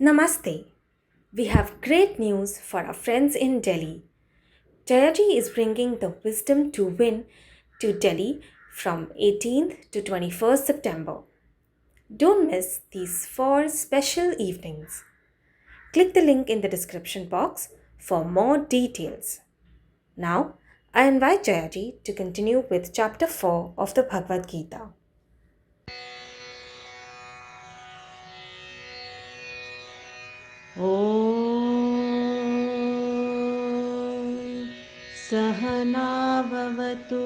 Namaste. We have great news for our friends in Delhi. Jayaji is bringing the Wisdom to Win to Delhi from 18th to 21st September. Don't miss these four special evenings. Click the link in the description box for more details. Now, I invite Jayaji to continue with chapter 4 of the Bhagavad Gita. ॐ सहनाववतु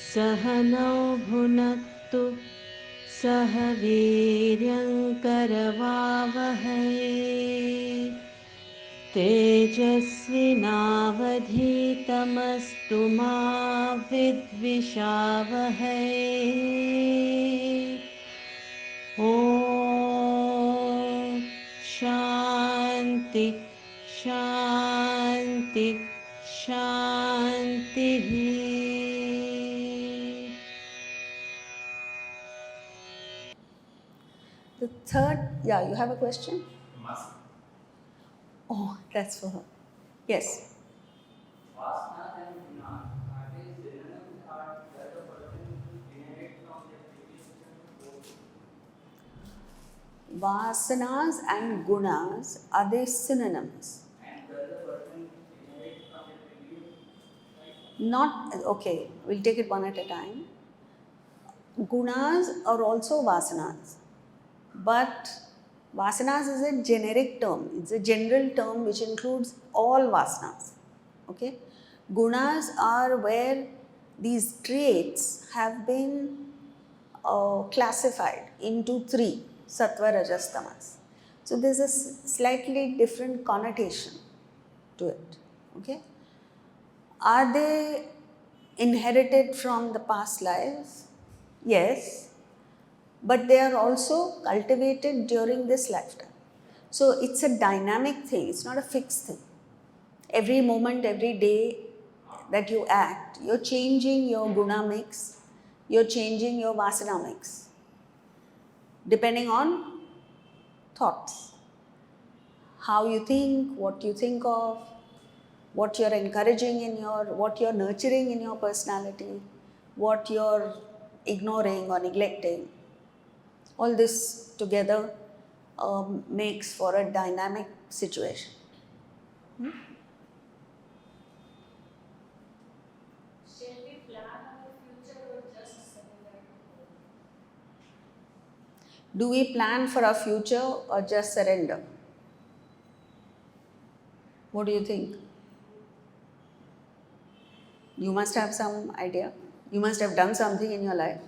सहनौ भुनक्तु सह वीर्यङ्करवावहै तेजस्विनावधीतमस्तु मा विद्विषावहै ॐ शान्ति शान्ति शान्तिः The third, yeah, you have a question? Oh, that's for her. Yes. Vasanas and gunas, are they synonyms or does the person inherit from their previous jnana? Vasanas and gunas, are they synonyms? And does the person inherit from their previous life? Not, okay, we'll take it one at a time. Gunas are also vasanas, but vasanas is a generic term. It's a general term which includes all vasanas. Okay? Gunas are where these traits have been classified into three: sattva, rajas, tamas. So there's a slightly different connotation to it. Okay? Are they inherited from the past lives? Yes, but they are also cultivated during this lifetime. So it's a dynamic thing, it's not a fixed thing. Every moment, every day that you act, you're changing your guna mix, you're changing your vasana mix, depending on thoughts. How you think, what you think of, what you're encouraging in your, what you're nurturing in your personality, what you're ignoring or neglecting. All this together makes for a dynamic situation. Shall we plan our future or just surrender? Do we plan for our future or just surrender? What do you think? You must have some idea. You must have done something in your life.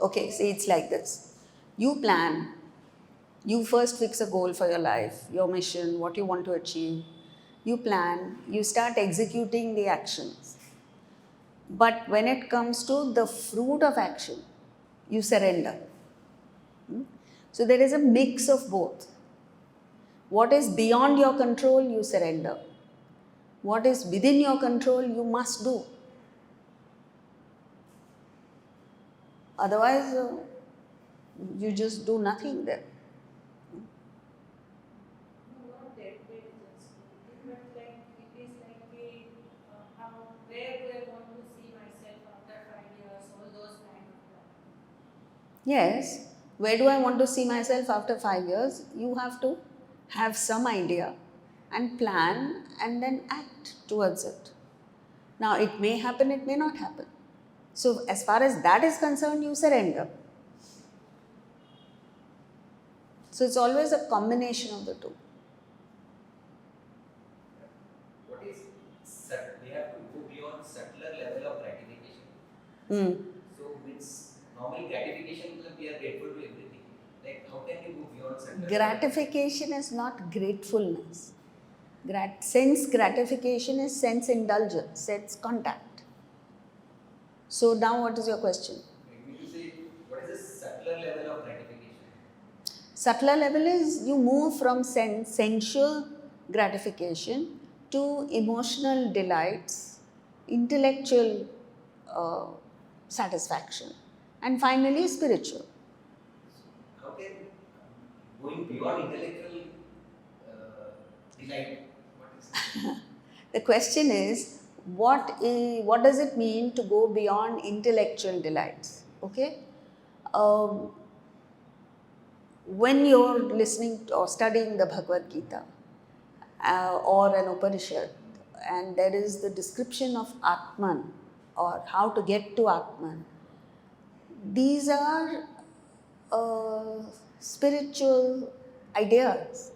Okay, see, it's like this. You plan. You first fix a goal for your life, your mission, what you want to achieve. You plan. You start executing the actions. But when it comes to the fruit of action, you surrender. So there is a mix of both. What is beyond your control, you surrender. What is within your control, you must do. Otherwise, you just do nothing there. Not that way just. But like it is like a how where do I want to see myself after 5 years? All those kind of stuff. Yes, where do I want to see myself after 5 years? You have to have some idea and plan and then act towards it. Now, it may happen, it may not happen. So, as far as that is concerned, you surrender. So, it's always a combination of the two. What is we have to go beyond subtler level of gratification. Mm. So means normal gratification because we are grateful to everything. Like how can we go beyond subtler? Gratification is not gratefulness. Sense gratification is sense indulgence, sense contact. So, now what is your question? Like me to say what is the subtler level of gratification? Subtler level is you move from sensual gratification to emotional delights, intellectual satisfaction, and finally spiritual. How going beyond intellectual delight. What is it? The question is, what does it mean to go beyond intellectual delights? Okay? Um, when you're listening or studying the Bhagavad Gita or an Upanishad, and there is the description of Atman or how to get to Atman, these are spiritual ideas,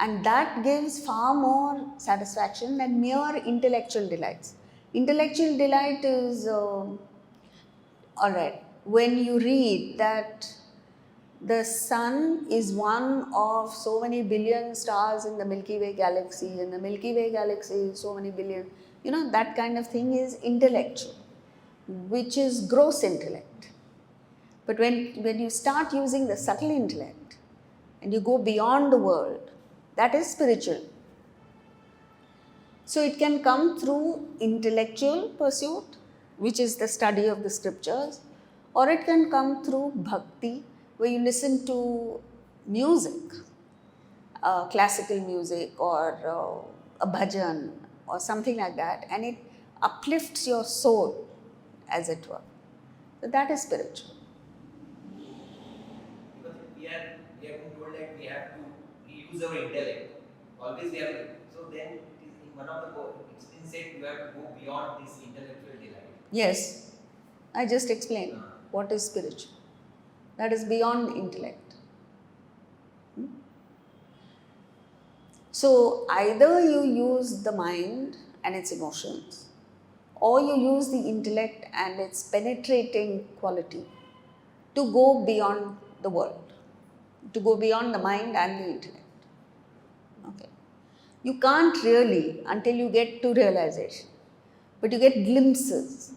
and that gives far more satisfaction than mere intellectual delights. Intellectual delight is all right. When you read that the sun is one of so many billion stars in the Milky Way galaxy, and the Milky Way galaxy is so many billion, that kind of thing is intellectual, which is gross intellect. But when you start using the subtle intellect and you go beyond the world, that is spiritual. So it can come through intellectual pursuit, which is the study of the scriptures, or it can come through bhakti, where you listen to music, classical music or a bhajan or something like that, and it uplifts your soul, as it were. So that is spiritual. Because we are being told that we have to use our intellect. Always we have to. So then it is in one of the it's been said you have to go beyond this intellectual delight. Yes, I just explained what is spiritual. That is beyond intellect. So either you use the mind and its emotions, or you use the intellect and its penetrating quality to go beyond the world, to go beyond the mind and the intellect. Okay. You can't really until you get to realization, but you get glimpses.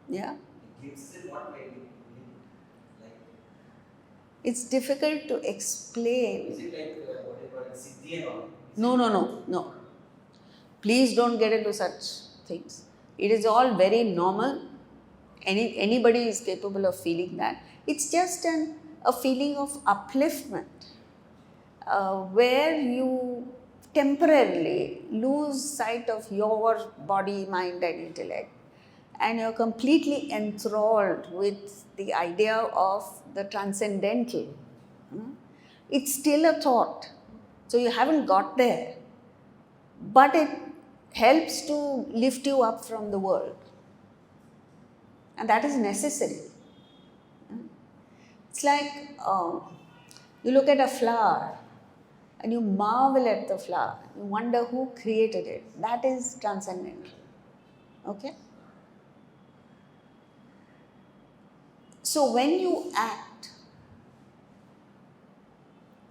Yeah? Glimpses in what way? Like, It's difficult to explain. is it like what they call it, siddhi and all? No. Please don't get into such things. It is all very normal. Anybody is capable of feeling that. It's just a feeling of upliftment where you temporarily lose sight of your body, mind, and intellect, and you're completely enthralled with the idea of the transcendental. It's still a thought, so you haven't got there, but it helps to lift you up from the world, and that is necessary. It's like you look at a flower and you marvel at the flower, you wonder who created it. That is transcendental. Okay? So when you act,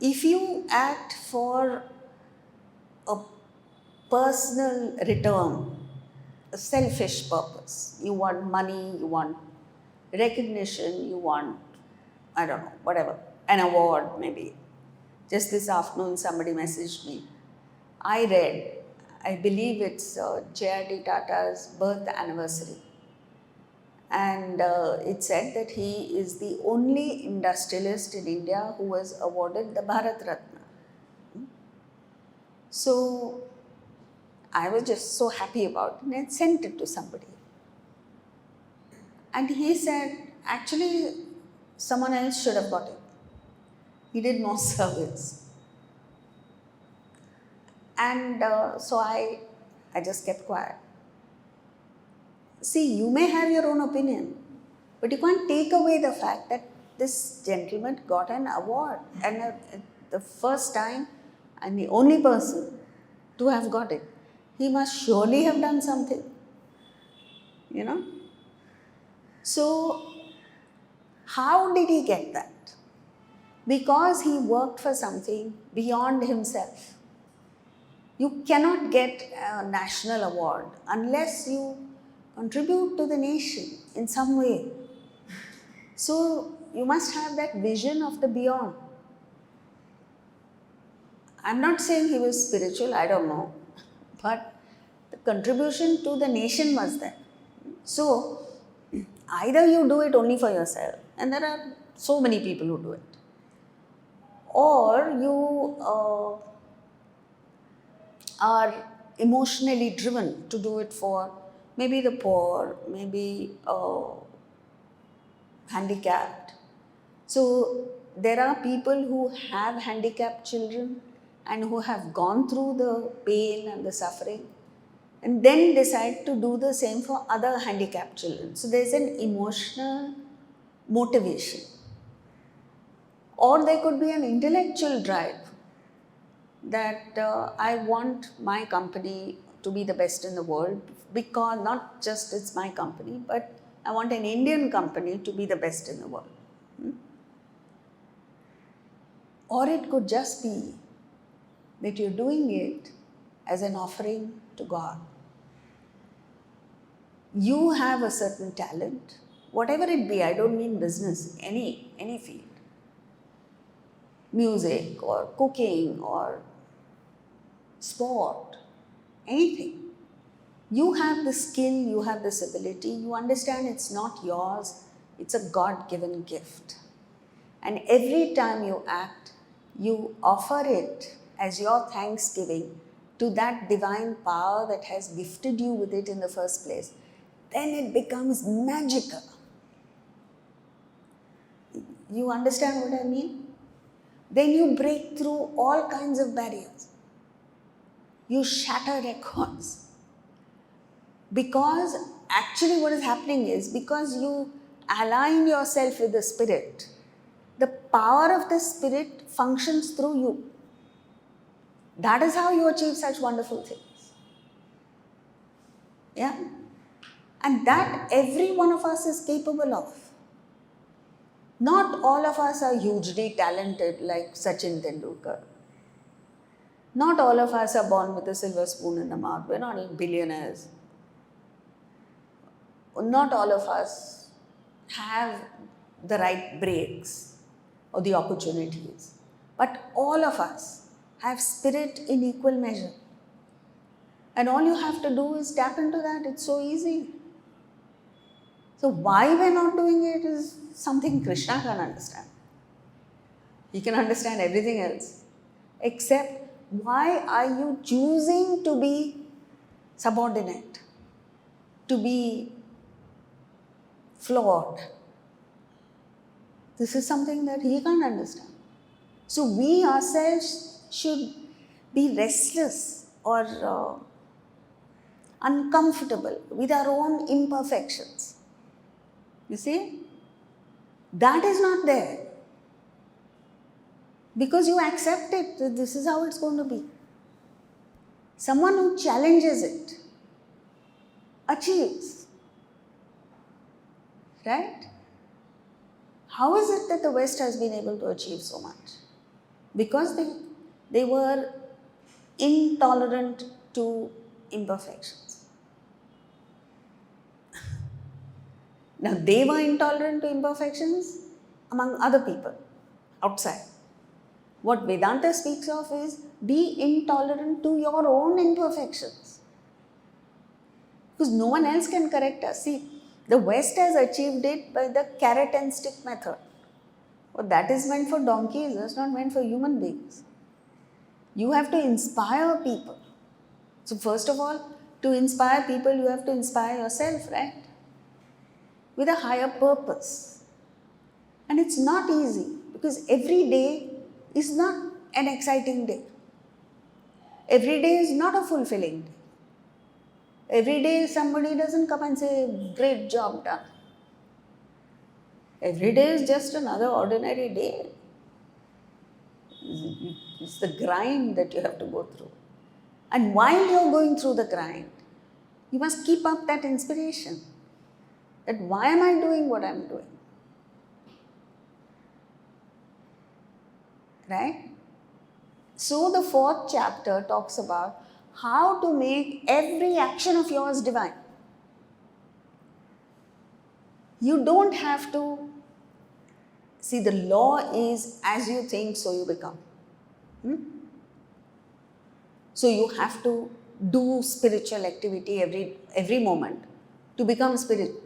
if you act for a personal return, a selfish purpose, you want money, you want recognition, you want, I don't know, whatever, an award maybe. Just this afternoon somebody messaged me. I believe it's J.R.D. Tata's birth anniversary. And it said that he is the only industrialist in India who was awarded the Bharat Ratna. So I was just so happy about it, and I sent it to somebody. And he said, actually, someone else should have got it. He did more service. And so I just kept quiet. See, you may have your own opinion, but you can't take away the fact that this gentleman got an award, and the first time and the only person to have got it. He must surely have done something, So, how did he get that? Because he worked for something beyond himself. You cannot get a national award unless you contribute to the nation in some way. So, you must have that vision of the beyond. I'm not saying he was spiritual, I don't know. But the contribution to the nation was there. So, either you do it only for yourself, and there are so many people who do it, or you are emotionally driven to do it for maybe the poor, maybe handicapped. So there are people who have handicapped children and who have gone through the pain and the suffering and then decide to do the same for other handicapped children. So there's an emotional motivation. Or there could be an intellectual drive that I want my company to be the best in the world, because not just it's my company, but I want an Indian company to be the best in the world. Or it could just be that you're doing it as an offering to God. You have a certain talent, whatever it be, I don't mean business, any field. Music or cooking or sport, anything. You have the skill, you have this ability, you understand it's not yours, it's a God-given gift. And every time you act, you offer it as your thanksgiving to that divine power that has gifted you with it in the first place. Then it becomes magical. You understand what I mean? Then you break through all kinds of barriers. You shatter records. Because actually what is happening is, because you align yourself with the Spirit, the power of the Spirit functions through you. That is how you achieve such wonderful things. Yeah? And that every one of us is capable of. Not all of us are hugely talented like Sachin Tendulkar. Not all of us are born with a silver spoon in the mouth. We're not billionaires. Not all of us have the right breaks or the opportunities. But all of us have spirit in equal measure. And all you have to do is tap into that. It's so easy. So why we're not doing it is something Krishna can understand. He can understand everything else. Except, why are you choosing to be subordinate? To be flawed? This is something that he can't understand. So we ourselves should be restless or uncomfortable with our own imperfections. You see? That is not there. Because you accept it, that this is how it's going to be. Someone who challenges it achieves. Right? How is it that the West has been able to achieve so much? Because they were intolerant to imperfections. Now, they were intolerant to imperfections among other people outside. What Vedanta speaks of is, be intolerant to your own imperfections. Because no one else can correct us. See, the West has achieved it by the carrot and stick method. Well, that is meant for donkeys, that's not meant for human beings. You have to inspire people. So first of all, to inspire people, you have to inspire yourself, right? With a higher purpose. And it's not easy, because every day is not an exciting day. Every day is not a fulfilling day. Every day somebody doesn't come and say, great job done. Every day is just another ordinary day. It's the grind that you have to go through. And while you're going through the grind, you must keep up that inspiration. That why am I doing what I'm doing? Right? So the 4th chapter talks about how to make every action of yours divine. You don't have to, see, the law is as you think, so you become. So you have to do spiritual activity every moment to become spiritual.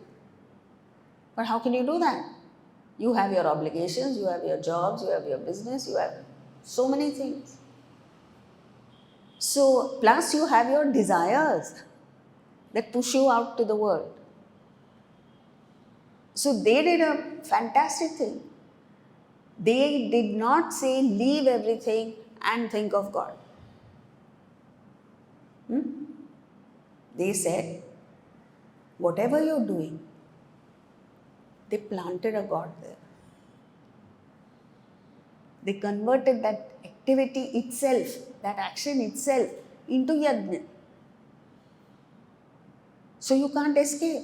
But how can you do that? You have your obligations, you have your jobs, you have your business, you have So many things. So, plus you have your desires that push you out to the world. So, they did a fantastic thing. They did not say leave everything and think of God. They said, whatever you're doing, they planted a God there. They converted that activity itself, that action itself, into yajna. So you can't escape.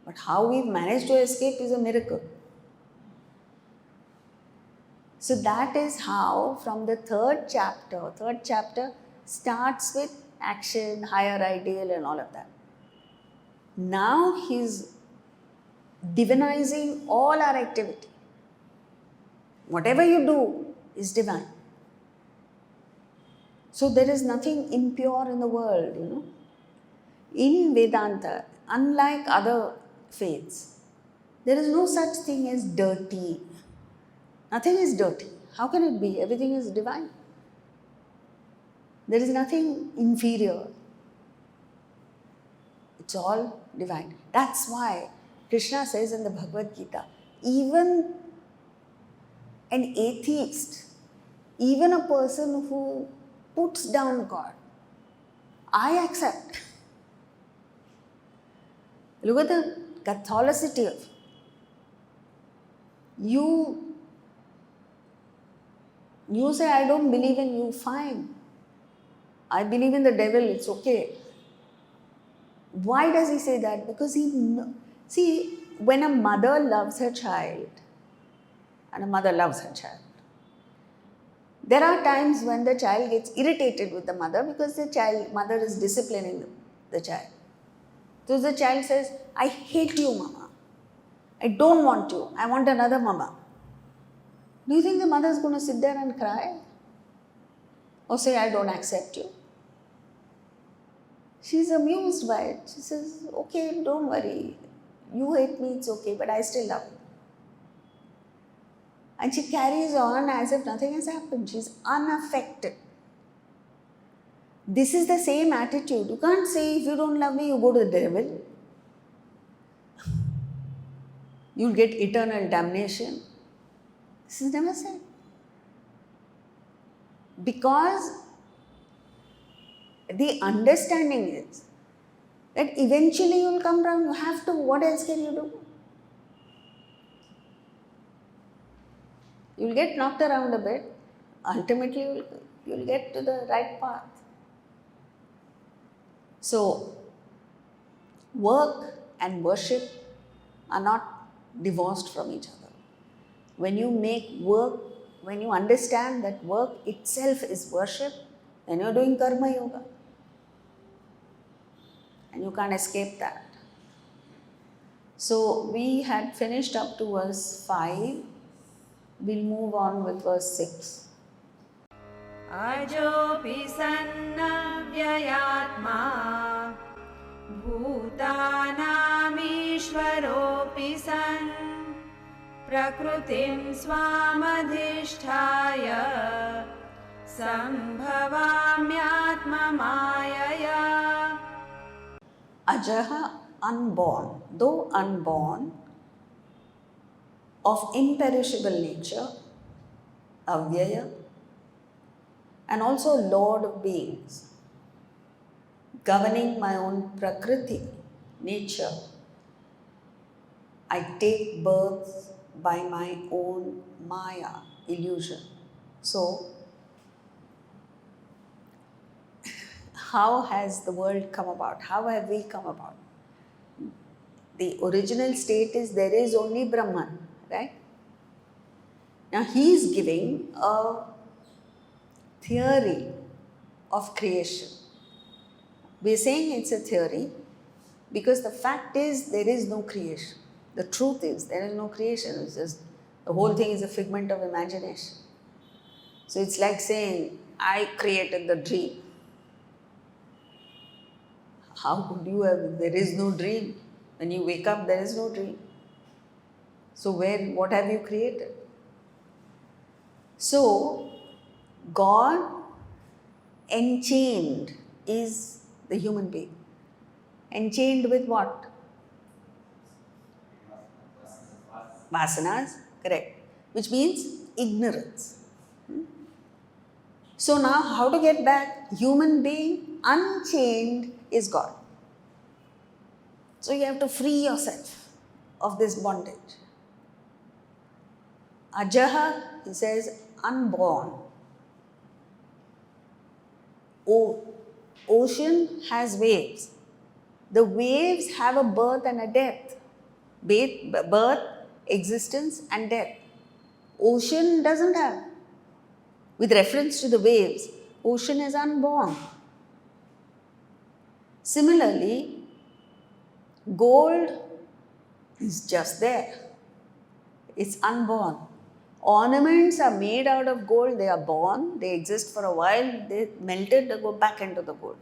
But how we've managed to escape is a miracle. So that is how, from the third chapter starts with action, higher ideal, and all of that. Now he's divinizing all our activity. Whatever you do is divine. So there is nothing impure in the world, In Vedanta, unlike other faiths, there is no such thing as dirty. Nothing is dirty. How can it be? Everything is divine. There is nothing inferior. It's all divine. That's why Krishna says in the Bhagavad Gita, even an atheist, even a person who puts down God, I accept. Look at the Catholicity of you say, I don't believe in you, fine. I believe in the devil, it's okay. Why does he say that? Because see, when a mother loves her child, and a mother loves her child, there are times when the child gets irritated with the mother because the mother is disciplining the child. So the child says, I hate you, mama. I don't want you. I want another mama. Do you think the mother is going to sit there and cry? Or say, I don't accept you? She's amused by it. She says, okay, don't worry. You hate me, it's okay, but I still love you. And she carries on as if nothing has happened. She's unaffected. This is the same attitude. You can't say, if you don't love me, you go to the devil. You'll get eternal damnation. This is never said. Because the understanding is that eventually you'll come down, you have to, what else can you do? You'll get knocked around a bit, ultimately you'll get to the right path. So, work and worship are not divorced from each other. When you make work, when you understand that work itself is worship, then you're doing karma yoga. And you can't escape that. So we had finished up to verse 5. We'll move on with verse 6. अजोऽपि सन्नव्ययात्मा भूतानामीश्वरोऽपि सन् प्रकृतिं स्वामधिष्ठाय सम्भवाम्यात्ममायया. Ajaha, unborn, though unborn, of imperishable nature, avyaya, and also Lord of beings, governing my own prakriti, nature. I take birth by my own maya, illusion. So, how has the world come about? How have we come about? The original state is there is only Brahman, right? Now he is giving a theory of creation. We are saying it's a theory because the fact is there is no creation. The truth is there is no creation. It's just the whole thing is a figment of imagination. So it's like saying, I created the dream. How could you have, there is no dream. When you wake up, there is no dream. So what have you created? So, God enchained is the human being. Enchained with what? Vasanas, correct. Which means ignorance. So now how to get back? Human being unchained is God. So you have to free yourself of this bondage. Ajaha, he says, unborn. Ocean has waves. The waves have a birth and a death. Birth, existence, and death. Ocean doesn't have. With reference to the waves, ocean is unborn. Similarly, gold is just there. It's unborn. Ornaments are made out of gold, they are born, they exist for a while, they melted, they go back into the gold.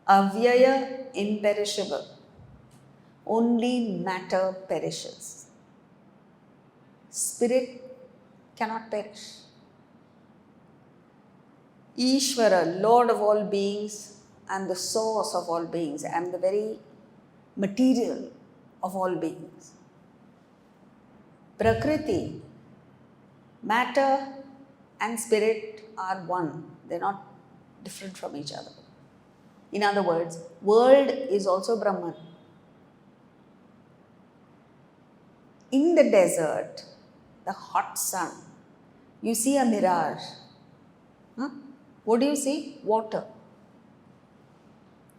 Avyaya, imperishable. Only matter perishes. Spirit cannot perish. Ishvara, Lord of all beings and the source of all beings and the very material of all beings. Prakriti, matter and spirit are one. They're not different from each other. In other words, world is also Brahman. In the desert, the hot sun, you see a mirage. Huh? What do you see? Water.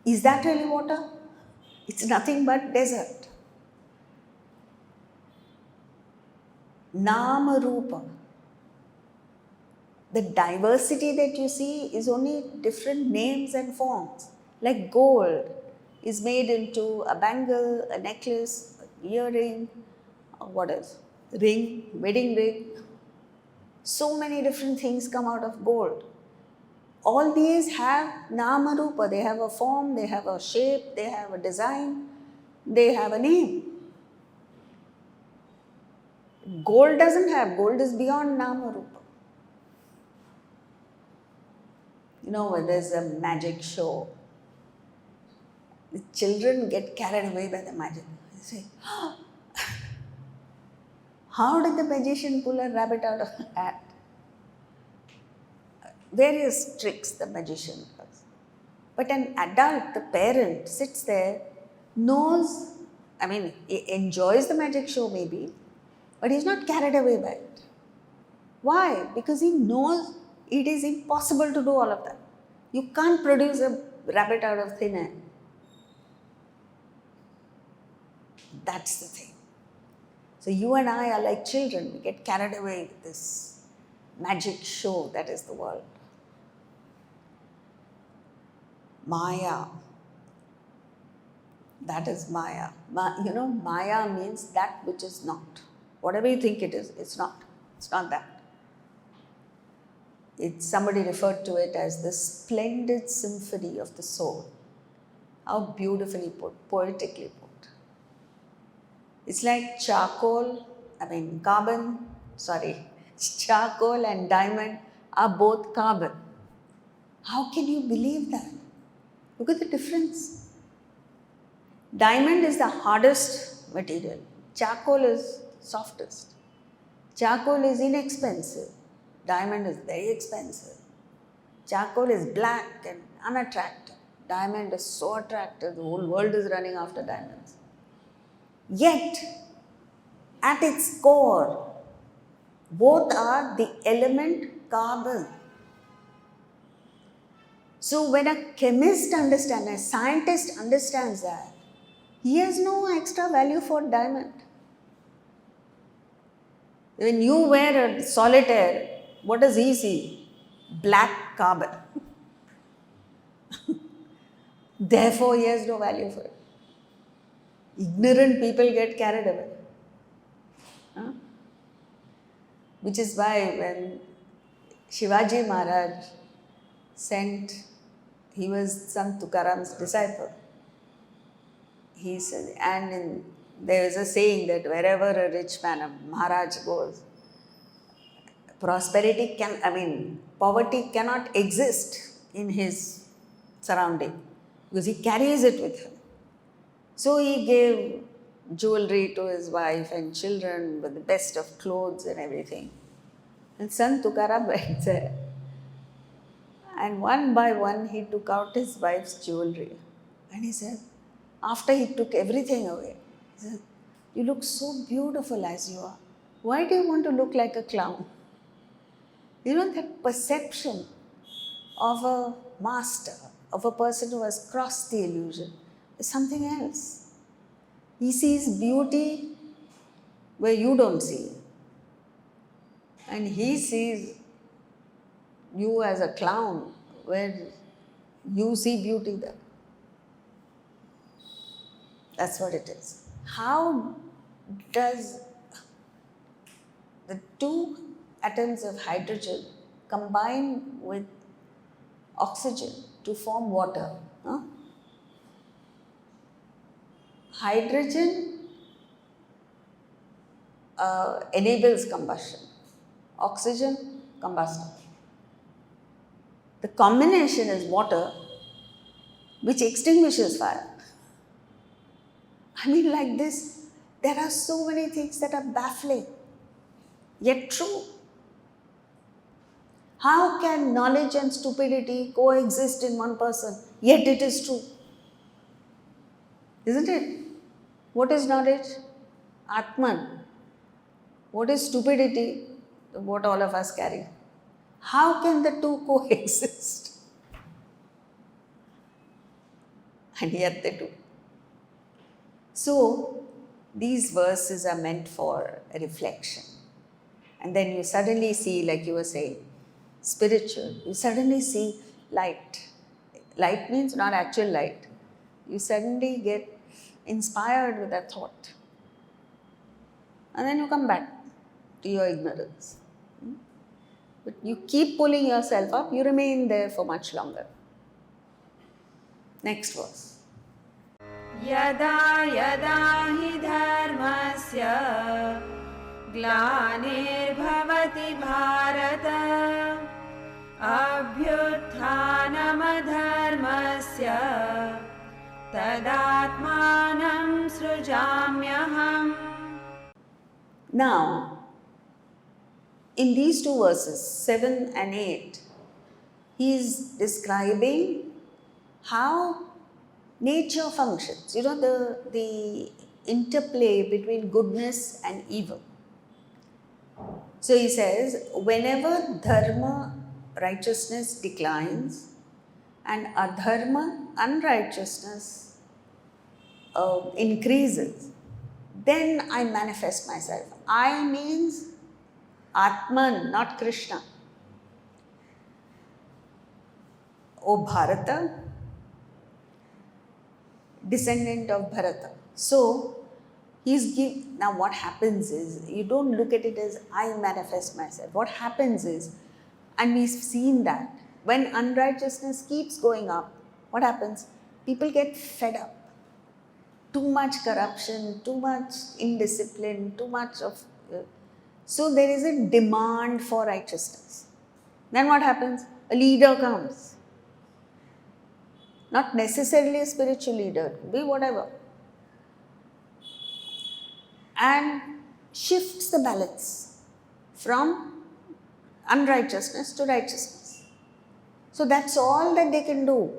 Is that really water? It's nothing but desert. Nama Rupa. The diversity that you see is only different names and forms. Like gold is made into a bangle, a necklace, an earring, what else? Ring, wedding ring. So many different things come out of gold. All these have Nama Rupa. They have a form, they have a shape, they have a design, they have a name. Gold doesn't have. Gold is beyond Nama Rupa. You know, when there's a magic show, the children get carried away by the magic. They say, oh, how did the magician pull a rabbit out of a hat? Various tricks the magician does. But an adult, the parent, sits there, he enjoys the magic show maybe, but he's not carried away by it. Why? Because he knows it is impossible to do all of that. You can't produce a rabbit out of thin air. That's the thing. So you and I are like children. We get carried away with this magic show that is the world. Maya. That is Maya. Maya means that which is not. Whatever you think it is, it's not. It's not that. Somebody referred to it as the splendid symphony of the soul. How beautifully put, poetically put. It's like charcoal and diamond are both carbon. How can you believe that? Look at the difference. Diamond is the hardest material. Charcoal is softest. Charcoal is inexpensive. Diamond is very expensive. Charcoal is black and unattractive. Diamond is so attractive, the whole world is running after diamonds. Yet, at its core, both are the element carbon. So when a chemist understands, a scientist understands that, he has no extra value for diamond. When you wear a solitaire, what does he see? Black carbon. Therefore, he has no value for it. Ignorant people get carried away. Huh? Which is why when Shivaji Maharaj he was Sant Tukaram's disciple. He said, and in There is a saying that wherever a rich man, a Maharaj goes, poverty cannot exist in his surrounding because he carries it with him. So he gave jewelry to his wife and children with the best of clothes and everything. And Sant Tukaram went there. And one by one he took out his wife's jewelry. And he said, after he took everything away, he said, "You look so beautiful as you are. Why do you want to look like a clown?" You know, that perception of a master, of a person who has crossed the illusion, is something else. He sees beauty where you don't see it. And he sees you as a clown where you see beauty there. That's what it is. How does the two atoms of hydrogen combine with oxygen to form water? Huh? Hydrogen enables combustion. Oxygen, combustion. The combination is water, which extinguishes fire. I mean, like this, there are so many things that are baffling, yet true. How can knowledge and stupidity coexist in one person, yet it is true? Isn't it? What is knowledge? Atman. What is stupidity? What all of us carry. How can the two coexist? And yet they do. So, these verses are meant for a reflection. And then you suddenly see, like you were saying, spiritual, you suddenly see light. Light means not actual light. You suddenly get inspired with that thought. And then you come back to your ignorance. But you keep pulling yourself up, you remain there for much longer. Next verse. यदा यदा हि धर्मस्य ग्लानिर्भवति Bharat अभ्युत्थानमधर्मस्य तदात्मानं सृजाम्यहम्. Now, in these two verses, 7 and 8, he is describing how nature functions. You know, the interplay between goodness and evil. So he says, whenever dharma, righteousness, declines, and adharma, unrighteousness, increases, then I manifest myself. I means Atman, not Krishna. O Bharata, descendant of Bharata. So, now what happens is, you don't look at it as I manifest myself. What happens is, and we've seen that, when unrighteousness keeps going up, what happens? People get fed up. Too much corruption, too much indiscipline, too much of... so there is a demand for righteousness. Then what happens? A leader comes. Not necessarily a spiritual leader, it could be whatever. And shifts the balance from unrighteousness to righteousness. So that's all that they can do.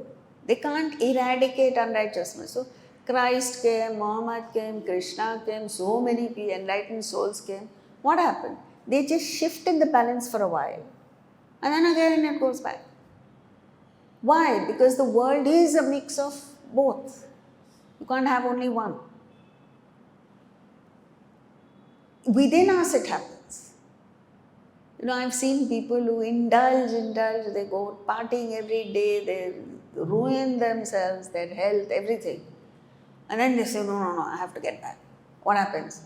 They can't eradicate unrighteousness. So Christ came, Muhammad came, Krishna came, so many enlightened souls came. What happened? They just shifted the balance for a while. And then again it goes back. Why? Because the world is a mix of both. You can't have only one. Within us it happens. You know, I've seen people who indulge, they go partying every day, they ruin themselves, their health, everything. And then they say, no, I have to get back. What happens?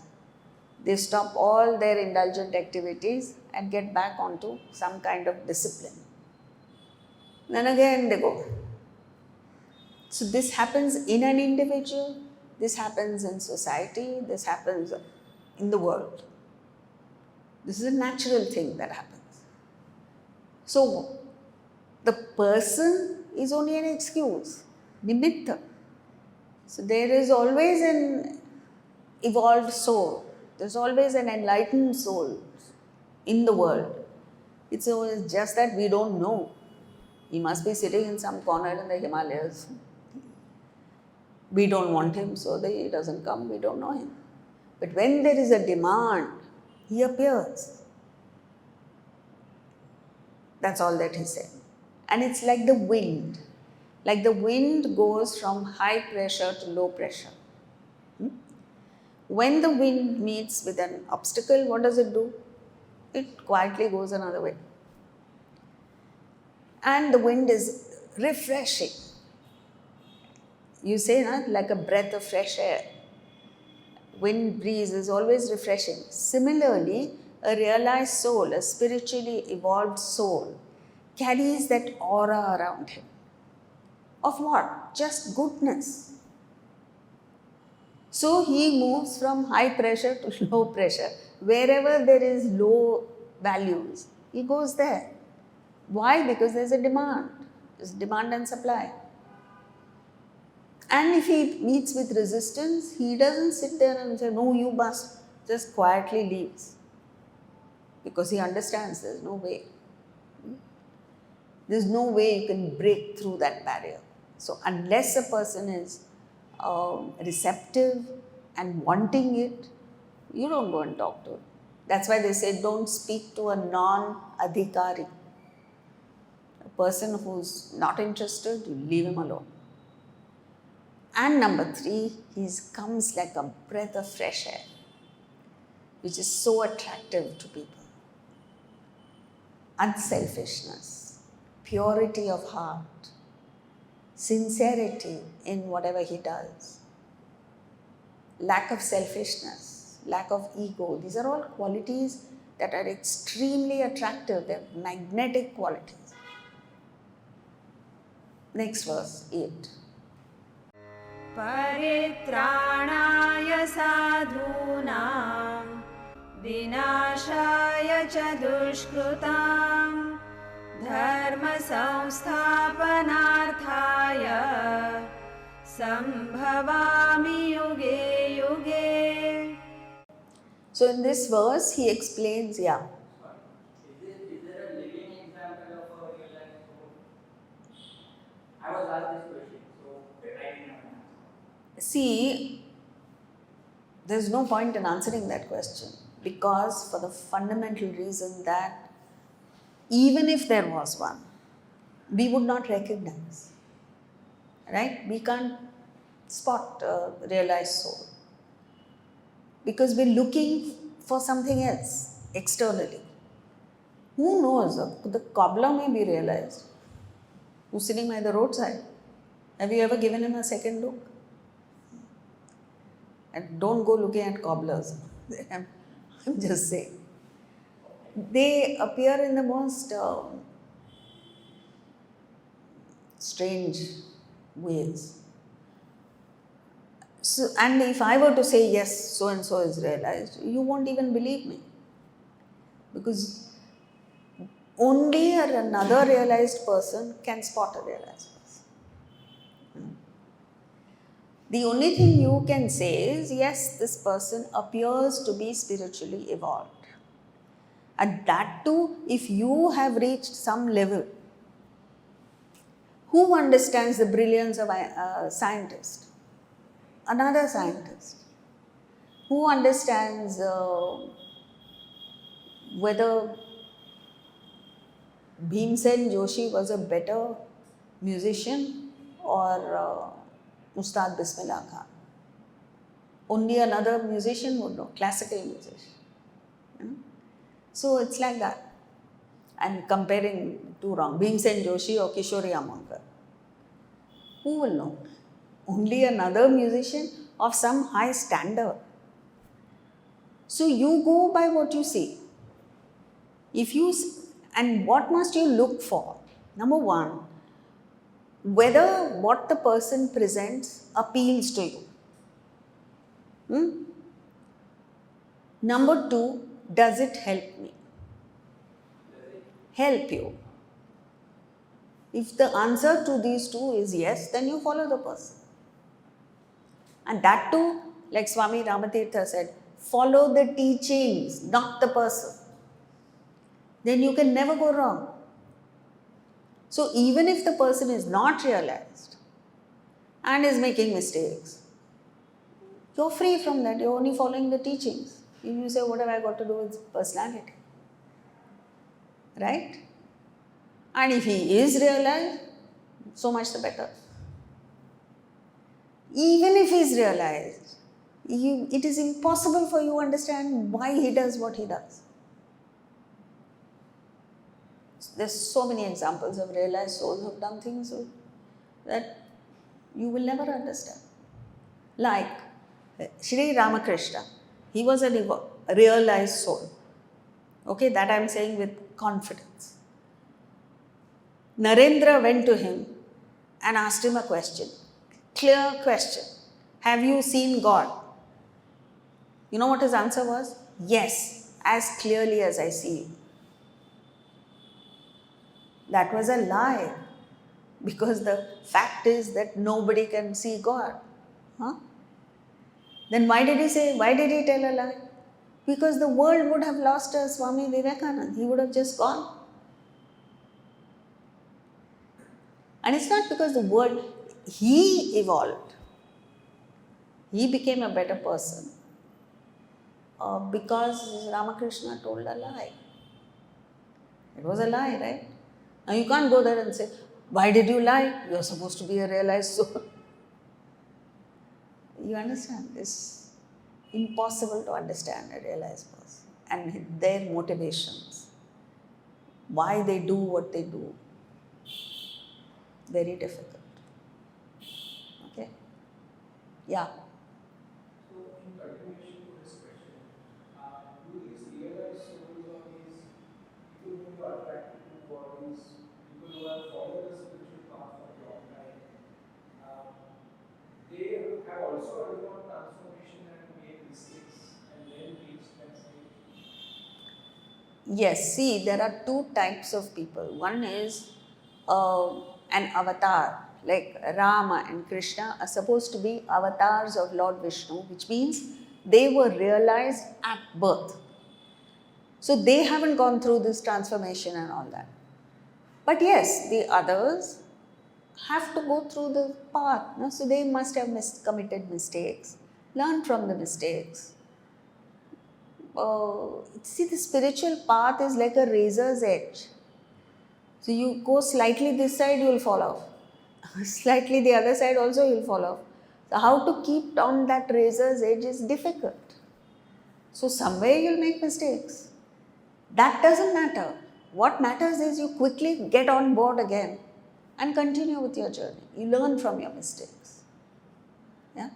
They stop all their indulgent activities and get back onto some kind of discipline. Then again they go. So this happens in an individual, This happens in society, this happens in the world. This is a natural thing that happens. So, the person is only an excuse, nimitta. So, there is always an evolved soul, there's always an enlightened soul in the world. It's always just that we don't know. He must be sitting in some corner in the Himalayas. We don't want him, so he doesn't come, we don't know him. But when there is a demand, he appears. That's all that he said. And it's like the wind. Like the wind goes from high pressure to low pressure. When the wind meets with an obstacle, what does it do? It quietly goes another way. And the wind is refreshing. You say, like a breath of fresh air. Wind breeze is always refreshing. Similarly, a realized soul, a spiritually evolved soul, carries that aura around him. Of what? Just goodness. So he moves from high pressure to low pressure. Wherever there is low values, he goes there. Why? Because there's a demand. There's demand and supply. And if he meets with resistance, he doesn't sit there and say, no, you must. Just quietly leaves. Because he understands there's no way. There's no way you can break through that barrier. So unless a person is receptive and wanting it, you don't go and talk to him. That's why they say don't speak to a non-adhikari. A person who's not interested, you leave him alone. And number 3, he comes like a breath of fresh air, which is so attractive to people. Unselfishness, purity of heart, sincerity in whatever he does, lack of selfishness, lack of ego. These are all qualities that are extremely attractive. They're magnetic qualities. Next verse, 8. परित्राणाय साधूनां विनाशाय च दुष्कृतां धर्मसंस्थापनार्थाय संभवामि युगे युगे. So in this verse, he explains, Is there a living example of a real life soul? I was asked this question, so I didn't have an answer. See, there's no point in answering that question because for the fundamental reason that even if there was one, we would not recognize, right? We can't spot a realized soul because we're looking for something else externally. Who knows? The cobbler may be realized who's sitting by the roadside. Have you ever given him a second look? And don't go looking at cobblers. I'm just saying. They appear in the most strange ways. So, and if I were to say, yes, so and so is realized, you won't even believe me. Because only another realized person can spot a realized person. The only thing you can say is, yes, this person appears to be spiritually evolved. And that too, if you have reached some level. Who understands the brilliance of a scientist? Another scientist. Who understands whether Bhimsen Joshi was a better musician or Ustad Bismillah Khan? Only another musician would know, classical musician. So it's like that. And comparing two wrong, Bhimsen Joshi or Kishori Amankar. Who will know? Only another musician of some high standard. So you go by what you see. And what must you look for? Number one, whether what the person presents appeals to you. Number 2, does it help me? Help you. If the answer to these two is yes, then you follow the person. And that too, like Swami Ramatirtha said, follow the teachings, not the person. Then you can never go wrong. So even if the person is not realized and is making mistakes, you're free from that. You're only following the teachings. You say, what have I got to do with personality? Right? And if he is realized, so much the better. Even if he is realized, it is impossible for you to understand why he does what he does. There's so many examples of realized souls who have done things that you will never understand. Like Sri Ramakrishna, he was a realized soul. Okay, that I am saying with confidence. Narendra went to him and asked him a question. Clear question. Have you seen God? You know what his answer was? Yes, as clearly as I see you. That was a lie, because the fact is that nobody can see God. Then why did he tell a lie? Because the world would have lost Swami Vivekananda. He would have just gone. And it's not because the world, he evolved. He became a better person because Ramakrishna told a lie. It was a lie, right? Now you can't go there and say, why did you lie? You're supposed to be a realized soul. You understand? It's impossible to understand a realized person and their motivations. Why they do what they do. Very difficult. Okay? Yeah. So, in continuation to this question, do these realized souls or these people who are attracted to bodies, people who have followed the spiritual path for a long time, they have also undergone transformation and made mistakes and then reached that stage? Yes, see, there are two types of people. One is an avatar, like Rama and Krishna are supposed to be avatars of Lord Vishnu, which means they were realized at birth. So they haven't gone through this transformation and all that. But yes, the others have to go through the path. No? So they must have committed mistakes, learn from the mistakes. See, the spiritual path is like a razor's edge. So you go slightly this side, you will fall off. Slightly the other side also, you will fall off. So how to keep on that razor's edge is difficult. So somewhere you will make mistakes. That doesn't matter. What matters is you quickly get on board again and continue with your journey. You learn from your mistakes. Yeah?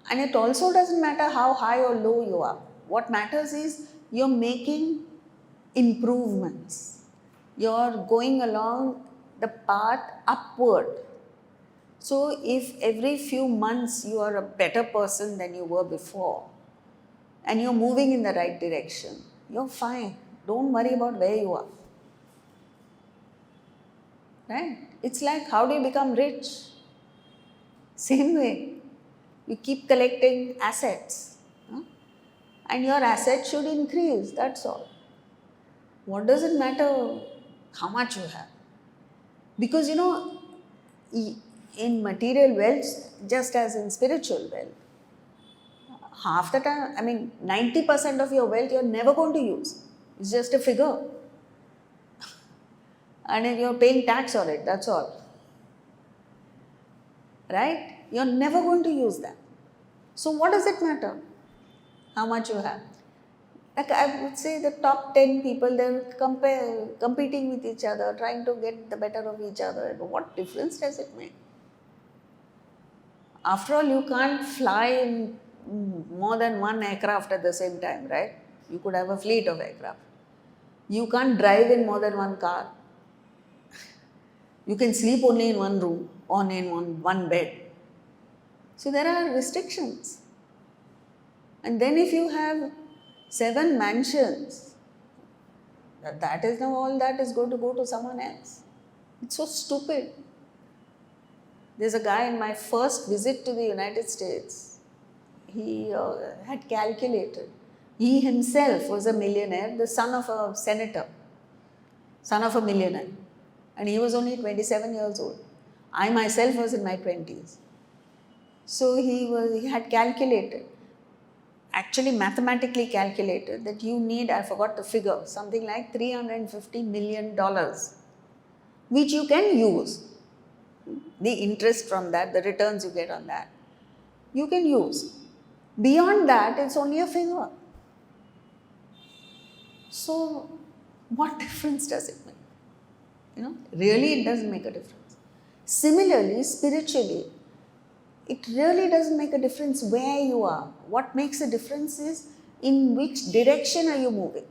And it also doesn't matter how high or low you are. What matters is you're making improvements. You're going along the path upward. So if every few months you are a better person than you were before and you're moving in the right direction, you're fine. Don't worry about where you are. Right? It's like, how do you become rich? Same way. You keep collecting assets. And your assets should increase, that's all. What does it matter how much you have? Because in material wealth, just as in spiritual wealth, half the time, 90% of your wealth you're never going to use. It's just a figure. And then you're paying tax on it, that's all. Right? You're never going to use that. So what does it matter how much you have? Like I would say the top 10 people, they're competing with each other, trying to get the better of each other. What difference does it make? After all, you can't fly in more than one aircraft at the same time, right? You could have a fleet of aircraft. You can't drive in more than one car. You can sleep only in one room, in one bed. So there are restrictions. And then if you have 7 mansions, that is now all that is going to go to someone else. It's so stupid. There's a guy in my first visit to the United States. He had calculated. He himself was a millionaire, the son of a senator, son of a millionaire. And he was only 27 years old. I myself was in my 20s. So he had calculated, actually mathematically calculated, that you need, I forgot the figure, something like $350 million, which you can use. The interest from that, the returns you get on that, you can use. Beyond that, it's only a figure. So, what difference does it make? Really it doesn't make a difference. Similarly, spiritually, it really doesn't make a difference where you are. What makes a difference is in which direction are you moving.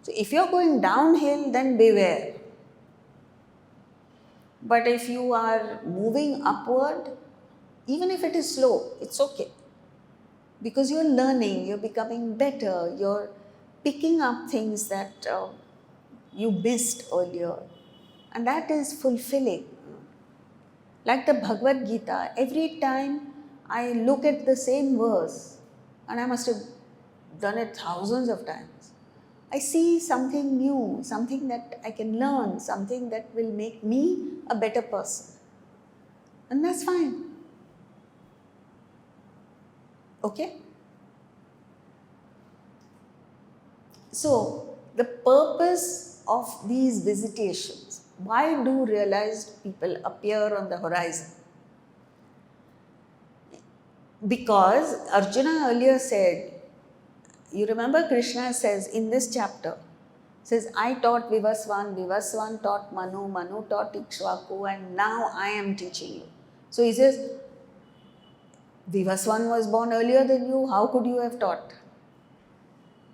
So, if you're going downhill, then beware. But if you are moving upward, even if it is slow, it's okay. Because you're learning, you're becoming better, you're picking up things that you missed earlier. And that is fulfilling. Like the Bhagavad Gita, every time I look at the same verse, and I must have done it thousands of times, I see something new, something that I can learn, something that will make me a better person. And that's fine. Okay? So, the purpose of these visitations, why do realized people appear on the horizon? Because Arjuna earlier said, you remember Krishna says in this chapter, says, I taught Vivaswan, Vivaswan taught Manu, Manu taught Ikshvaku, and now I am teaching you. So he says, Vivaswan was born earlier than you, how could you have taught?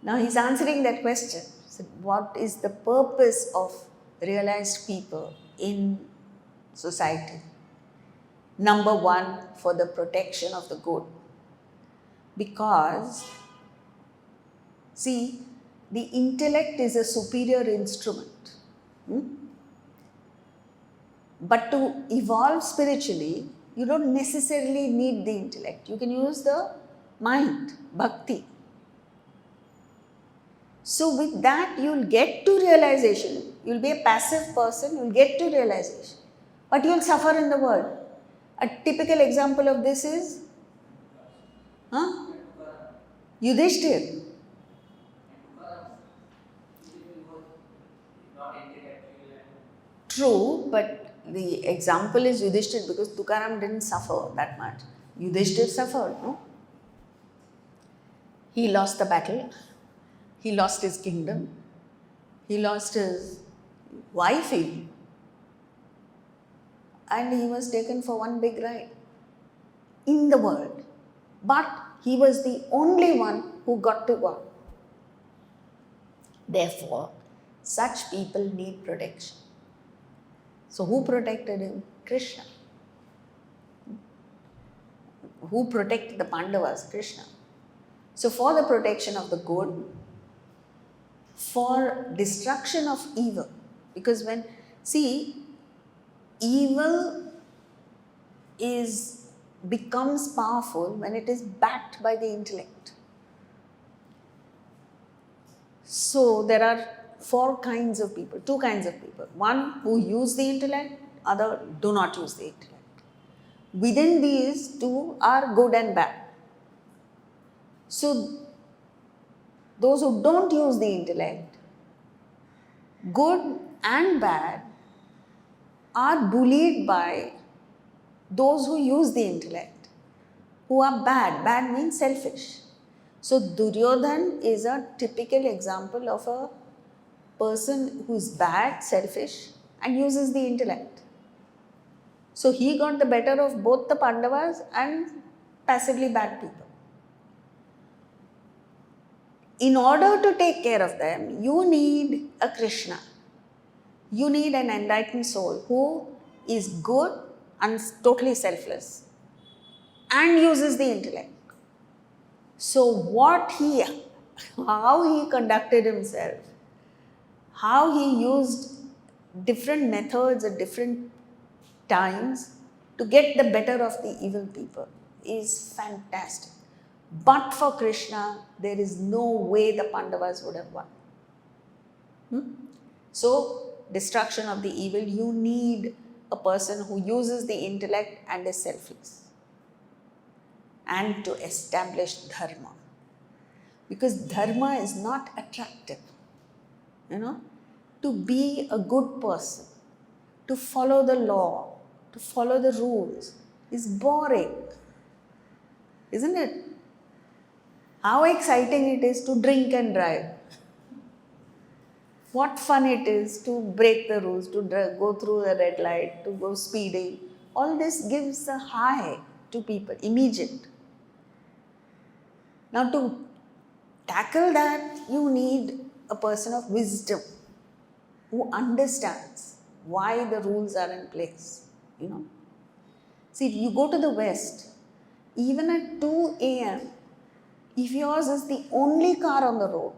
Now he's answering that question. So what is the purpose of realized people in society? Number one, for the protection of the good. Because, see, the intellect is a superior instrument. But to evolve spiritually, you don't necessarily need the intellect. You can use the mind, bhakti. So with that, you'll get to realization. You'll be a passive person, you'll get to realization. But you'll suffer in the world. A typical example of this is Yudhishthir. True, but the example is Yudhishthir because Tukaram didn't suffer that much. Yudhishthir suffered, no? He lost the battle. He lost his kingdom. He lost his wife even. And he was taken for one big ride in the world. But he was the only one who got to go. Therefore, such people need protection. So who protected him? Krishna. Who protected the Pandavas? Krishna. So for the protection of the good, for destruction of evil, because evil becomes powerful when it is backed by the intellect. So there are two kinds of people. One who use the intellect, other do not use the intellect. Within these two are good and bad. So those who don't use the intellect, good and bad, are bullied by those who use the intellect, who are bad. Bad means selfish. So Duryodhan is a typical example of a person who's bad, selfish, and uses the intellect. So he got the better of both the Pandavas and passively bad people. In order to take care of them, you need a Krishna. You need an enlightened soul who is good and totally selfless and uses the intellect. So how he conducted himself, how he used different methods at different times to get the better of the evil people is fantastic. But for Krishna, there is no way the Pandavas would have won. So, destruction of the evil, you need a person who uses the intellect and is selfless, and to establish dharma. Because dharma is not attractive. To be a good person, to follow the law, to follow the rules is boring, isn't it? How exciting it is to drink and drive. What fun it is to break the rules, to go through the red light, to go speeding. All this gives a high to people, immediate. Now, to tackle that, you need a person of wisdom who understands why the rules are in place. See, you go to the West, even at 2 a.m., if yours is the only car on the road,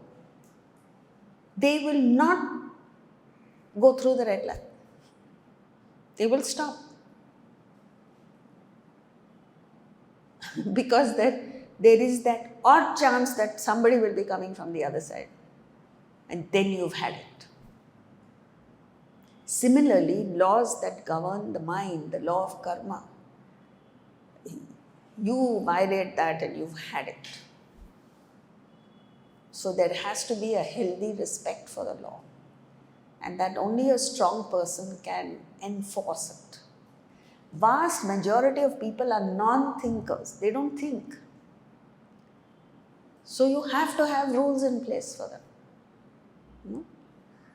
they will not go through the red light. They will stop. Because there is that odd chance that somebody will be coming from the other side. And then you've had it. Similarly, laws that govern the mind, the law of karma, you violate that and you've had it. So there has to be a healthy respect for the law. And that only a strong person can enforce it. Vast majority of people are non-thinkers. They don't think. So you have to have rules in place for them.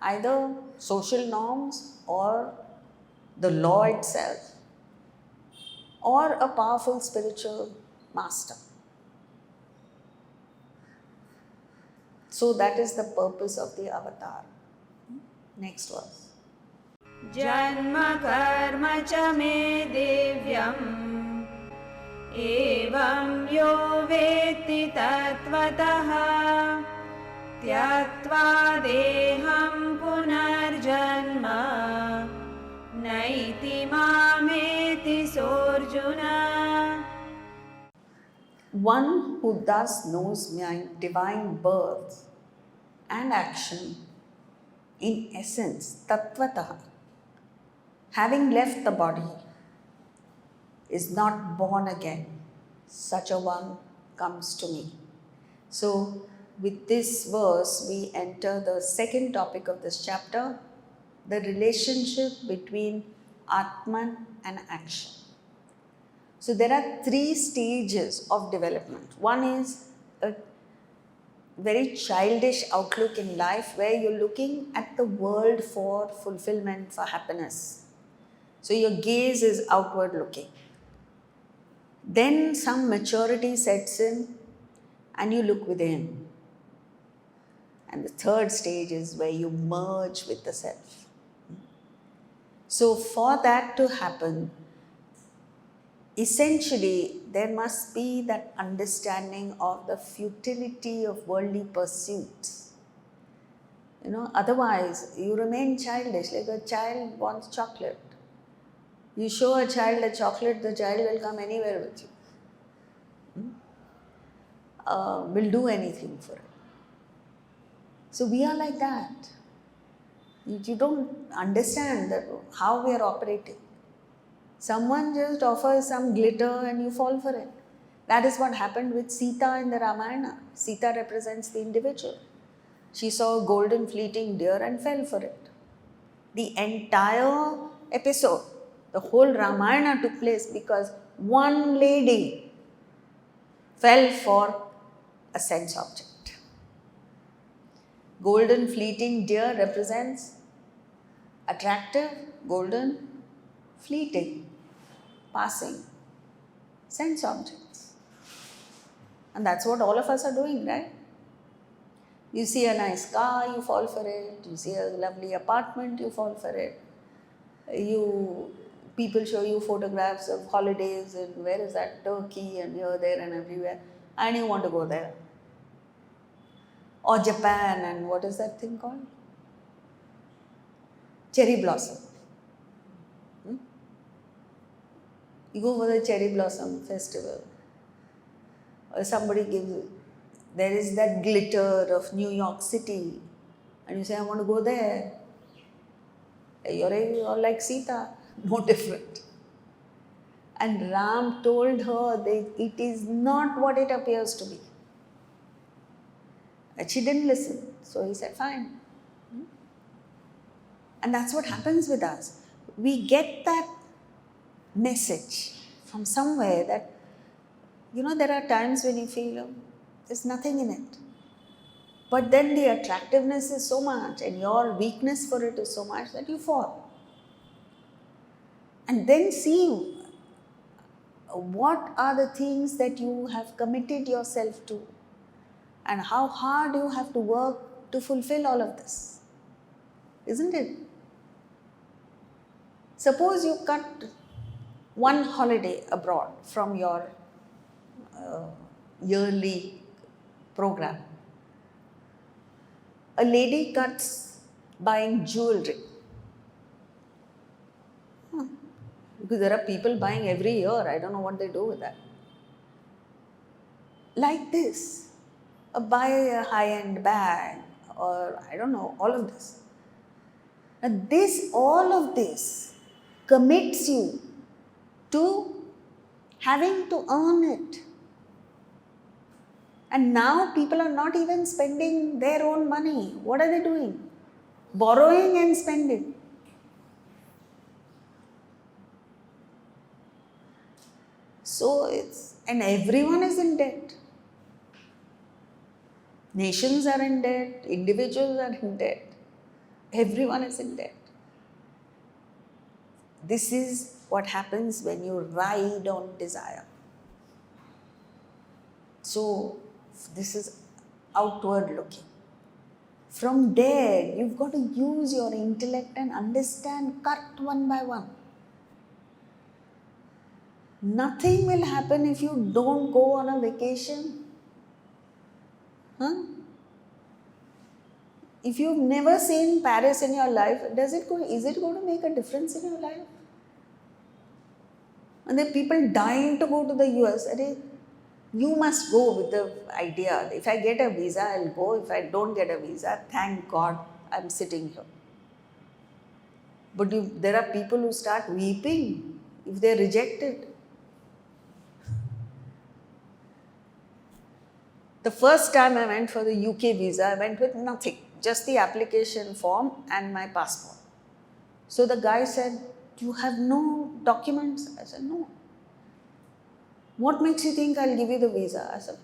Either social norms or the law itself, or a powerful spiritual master. So that is the purpose of the avatar. Next verse. जन्म कर्म च मे दिव्यम् एवं यो वेत्ति तत्त्वतः त्यक्त्वा देहं पुनर्जन्म नैति मामेति सोऽर्जुन. One who thus knows my divine birth and action, in essence, tattvataha, having left the body, is not born again. Such a one comes to me. So, with this verse, we enter the second topic of this chapter, the relationship between Atman and action. So, there are 3 stages of development. One is a very childish outlook in life where you're looking at the world for fulfillment, for happiness. So, your gaze is outward looking. Then some maturity sets in and you look within. And the third stage is where you merge with the self. So for that to happen, essentially there must be that understanding of the futility of worldly pursuits. Otherwise you remain childish, like a child wants chocolate. You show a child a chocolate, the child will come anywhere with you. Will do anything for it. So we are like that. You don't understand how we are operating. Someone just offers some glitter and you fall for it. That is what happened with Sita in the Ramayana. Sita represents the individual. She saw a golden fleeting deer and fell for it. The entire episode, the whole Ramayana took place because one lady fell for a sense object. Golden fleeting deer represents attractive, golden, fleeting, passing sense objects. And that's what all of us are doing, right? You see a nice car, you fall for it. You see a lovely apartment, you fall for it. People show you photographs of holidays and where is that, Turkey and here, there and everywhere. and you want to go there. Or Japan, and what is that thing called? Cherry blossom. You go for the cherry blossom festival. Or somebody gives, there is that glitter of New York City, and you say, I want to go there. You're like Sita, no different. And Ram told her that it is not what it appears to be. And she didn't listen. So he said, fine. And that's what happens with us. We get that message from somewhere that, there are times when you feel there's nothing in it. But then the attractiveness is so much and your weakness for it is so much that you fall. And then see what are the things that you have committed yourself to and how hard you have to work to fulfill all of this. Isn't it? Suppose you cut one holiday abroad from your yearly program. A lady cuts buying jewelry. Because there are people buying every year. I don't know what they do with that. Like this. Buy a high-end bag or I don't know, all of this. Now all of this commits you to having to earn it. And now people are not even spending their own money. What are they doing? Borrowing and spending. So and everyone is in debt. Nations are in debt, individuals are in debt, everyone is in debt. This is what happens when you ride on desire. So, this is outward looking. From there, you've got to use your intellect and understand, cut one by one. Nothing will happen if you don't go on a vacation. If you've never seen Paris in your life, is it going to make a difference in your life? And there are people dying to go to the US. You must go with the idea, if I get a visa, I'll go. If I don't get a visa, thank God I'm sitting here. But there are people who start weeping if they're rejected. The first time I went for the UK visa, I went with nothing, just the application form and my passport. So the guy said, you have no documents? I said, no. What makes you think I'll give you the visa? I said,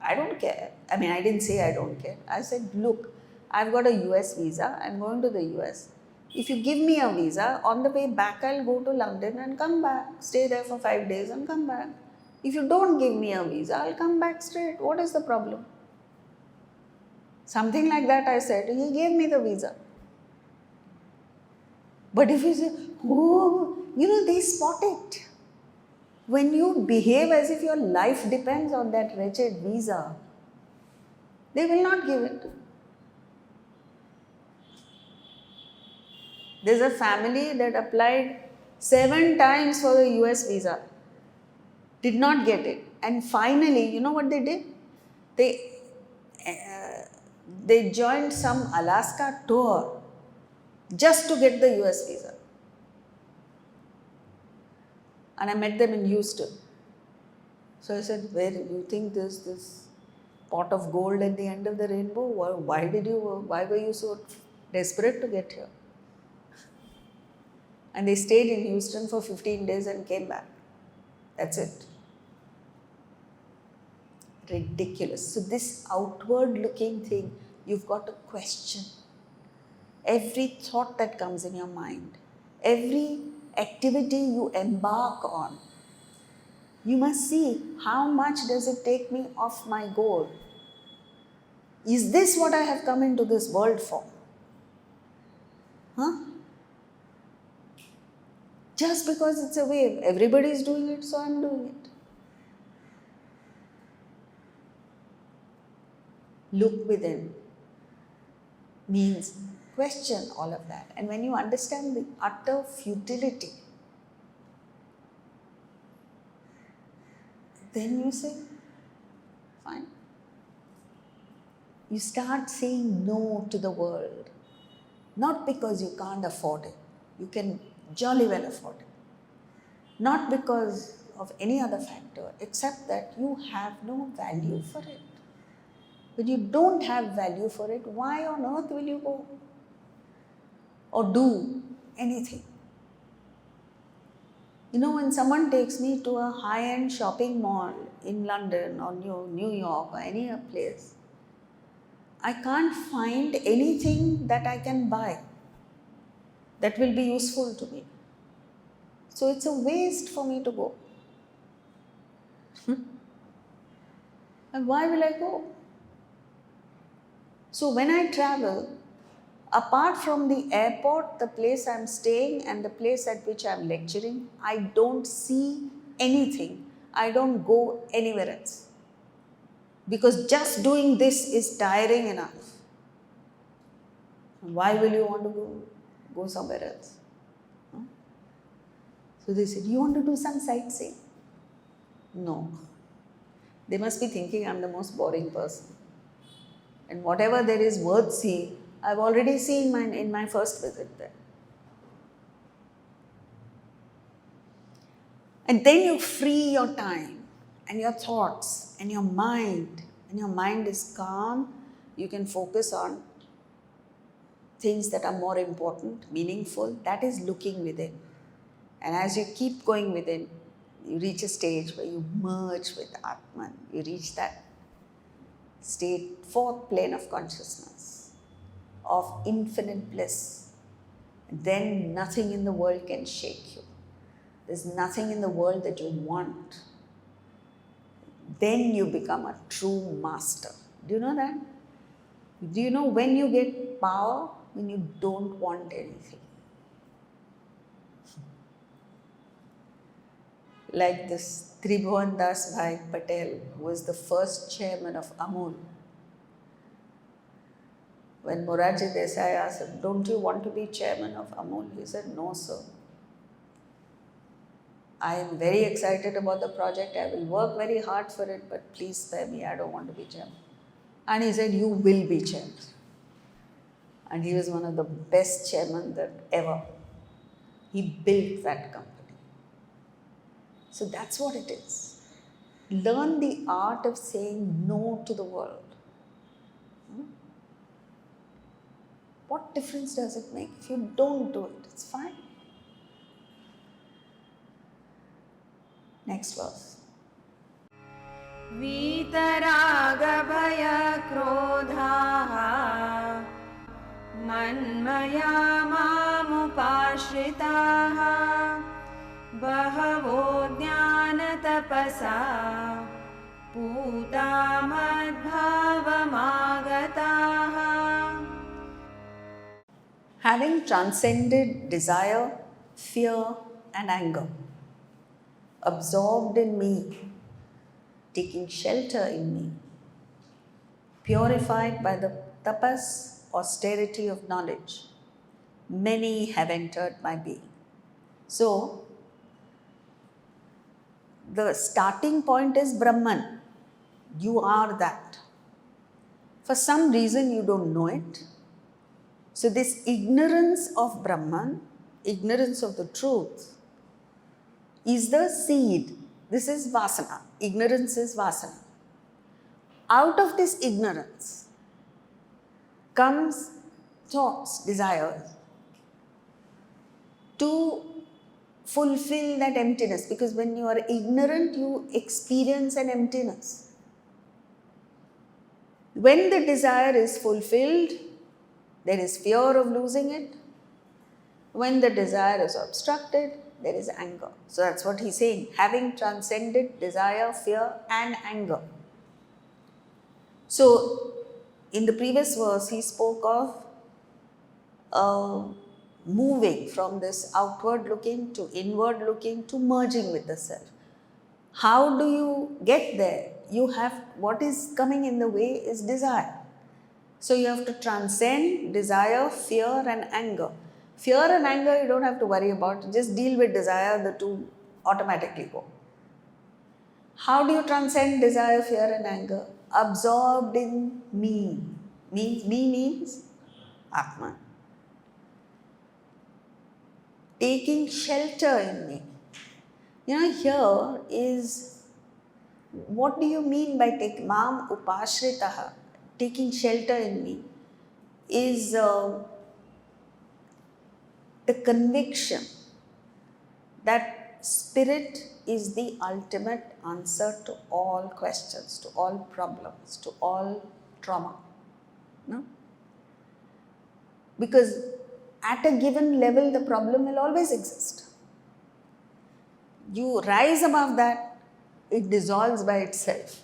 I don't care. I didn't say I don't care. I said, look, I've got a US visa. I'm going to the US. If you give me a visa, on the way back, I'll go to London and come back. Stay there for 5 days and come back. If you don't give me a visa, I'll come back straight. What is the problem? Something like that I said. He gave me the visa. But if you say, they spot it. When you behave as if your life depends on that wretched visa, they will not give it. There's a family that applied 7 times for the US visa. Did not get it. And finally, you know what they did? They joined some Alaska tour just to get the US visa. And I met them in Houston. So I said, where do you think there's this pot of gold at the end of the rainbow? Why were you so desperate to get here? And they stayed in Houston for 15 days and came back. That's it. Ridiculous. So this outward looking thing, you've got to question. Every thought that comes in your mind, every activity you embark on, you must see how much does it take me off my goal. Is this what I have come into this world for? Just because it's a wave, everybody is doing it, so I'm doing it. look within means question all of that. And when you understand the utter futility, then you say, fine. You start saying no to the world, not because you can't afford it. You can jolly well afford it. Not because of any other factor, except that you have no value for it. When you don't have value for it, why on earth will you go or do anything? You know, when someone takes me to a high-end shopping mall in London or New York or any other place, I can't find anything that I can buy that will be useful to me. So it's a waste for me to go. And why will I go? So when I travel, apart from the airport, the place I'm staying and the place at which I'm lecturing, I don't see anything. I don't go anywhere else. Because just doing this is tiring enough. Why will you want to go somewhere else? So they said, you want to do some sightseeing? No. They must be thinking I'm the most boring person. And whatever there is worth seeing, I've already seen in my first visit there. And then you free your time and your thoughts and your mind. When your mind is calm, you can focus on things that are more important, meaningful. That is looking within. And as you keep going within, you reach a stage where you merge with Atman. You reach that state, fourth plane of consciousness, of infinite bliss. Then nothing in the world can shake you. There's nothing in the world that you want. Then you become a true master. Do you know that? Do you know when you get power? When you don't want anything. Like this Tribhuvan Das Bhai Patel, who was the first chairman of Amul. When Morarji Desai asked him, don't you want to be chairman of Amul? He said, no, sir. I am very excited about the project. I will work very hard for it, but please spare me. I don't want to be chairman. And he said, you will be chairman. And he was one of the best chairmen that ever. He built that company. So that's what it is. Learn the art of saying no to the world. What difference does it make if you don't do it? It's fine. Next verse. वीतरागभयक्रोधाः मन्मया मामुपाश्रिताः बहवो ज्ञानतपसा पूता मद्भावमागताः. Having transcended desire, fear and anger, absorbed in me, taking shelter in me, purified by the tapas, austerity of knowledge, many have entered my being. So, the starting point is Brahman. You are that. For some reason you don't know it. So this ignorance of Brahman, ignorance of the truth, is the seed. This is vasana. Ignorance is vasana. Out of this ignorance comes thoughts, desires, to fulfill that emptiness. Because when you are ignorant, you experience an emptiness. When the desire is fulfilled, there is fear of losing it. When the desire is obstructed, there is anger. So that's what he's saying. Having transcended desire, fear and anger. So in the previous verse, he spoke of moving from this outward looking to inward looking to merging with the self. How do you get there? You have, what is coming in the way is desire. So you have to transcend desire, fear, and anger. Fear and anger you don't have to worry about, just deal with desire, the two automatically go. How do you transcend desire, fear, and anger? Absorbed in me. Me means Atman. Taking shelter in me. Here is, what do you mean by taking Mam Upashritaha? Taking shelter in me is the conviction that spirit is the ultimate answer to all questions, to all problems, to all trauma. No? Because at a given level, the problem will always exist. You rise above that, it dissolves by itself.